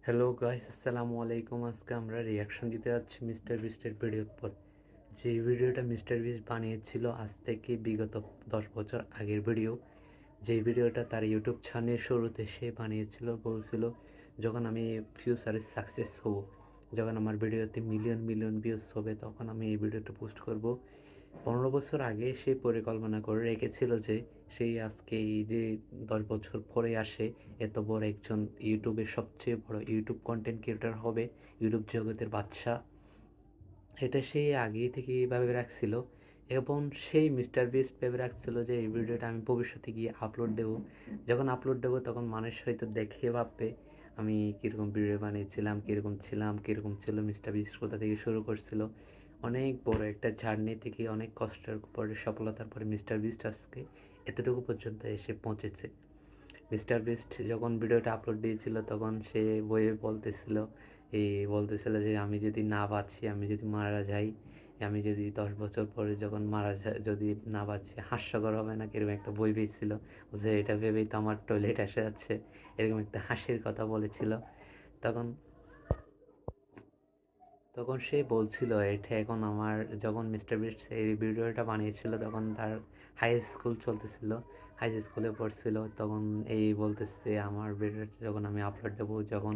Hello guys, আসসালামু আলাইকুম। আজকে আমরা রিয়াকশন দিতে যাচ্ছি মিস্টার বিস্টের ভিডিওর পর। যে ভিডিওটা মিস্টার বিস্ট বানিয়েছিল আজ থেকে বিগত 10 বছর আগের ভিডিও। যেই ভিডিওটা তার ইউটিউব চ্যানেলের শুরুতে সে বানিয়েছিল, বলছিল যখন আমি ফিউচারে সাকসেস হব, যখন আমার ভিডিওতে মিলিয়ন মিলিয়ন ভিউজ হবে, তখন আমি এই ভিডিওটা পোস্ট করব। 15 বছর আগে সে পরিকল্পনা করে রেখেছিল যে সেই আজকে এই যে 10 বছর পরে আসে এত বড় একজন ইউটিউবের সবচেয়ে বড় ইউটিউব কন্টেন্ট ক্রিয়েটর হবে, ইউটিউব জগতের বাদশা। এটা সেই আগে থেকে এইভাবে রাখছিল এবং সেই মিস্টার বিস্ট ভেবে রাখছিল যে এই ভিডিওটা আমি ভবিষ্যতে গিয়ে আপলোড দেবো। যখন আপলোড দেবো তখন মানুষ হয়তো দেখে ভাববে আমি কীরকম ভিডিও বানিয়েছিলাম, কীরকম ছিলাম, কীরকম ছিল মিস্টার বিস্ট, কোথা থেকে শুরু করছিল। অনেক বড় একটা জার্নি থেকে অনেক কষ্টের পরে সফলতার পরে মিস্টার বিস্ট আজকে এতটুকু পর্যন্ত এসে পৌঁছেছে। মিস্টার বিস্ট যখন ভিডিওটা আপলোড দিয়েছিল তখন সে বইয়ে বলতেছিল যে আমি যদি না বাঁচি, আমি যদি মারা যাই, আমি যদি 10 বছর পরে যখন মারা যায়, যদি না বাঁচি, হাস্যকর হবে না, এরকম একটা বই পেয়েছিল। যে এটা ভেবেই তো আমার টয়লেট এসে যাচ্ছে, এরকম একটা হাসির কথা বলেছিল। তখন তখন সে বলছিল এটা এখন আমার, যখন মিস্টার বিস্ট এই ভিডিওটা বানিয়েছিল তখন তার হাই স্কুল চলতেছিল, হাই স্কুলে পড়ছিল। তখন এই বলতেছে আমার ভিডিওটা যখন আমি আপলোড দেবো, যখন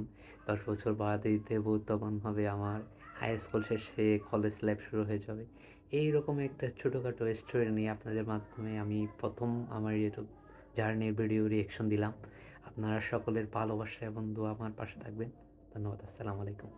10 বছর বাদে দেবো, তখন হবে আমার হাই স্কুল শেষে কলেজ লাইফ শুরু হয়ে যাবে। এইরকম একটা ছোটোখাটো স্টোরি নিয়ে আপনাদের মাধ্যমে আমি প্রথম আমার ইউটিউব জার্নির ভিডিও রিয়েকশন দিলাম। আপনারা সকলের ভালোবাসা এবং দোয়া আমার পাশে থাকবেন। ধন্যবাদ। আসসালামু আলাইকুম।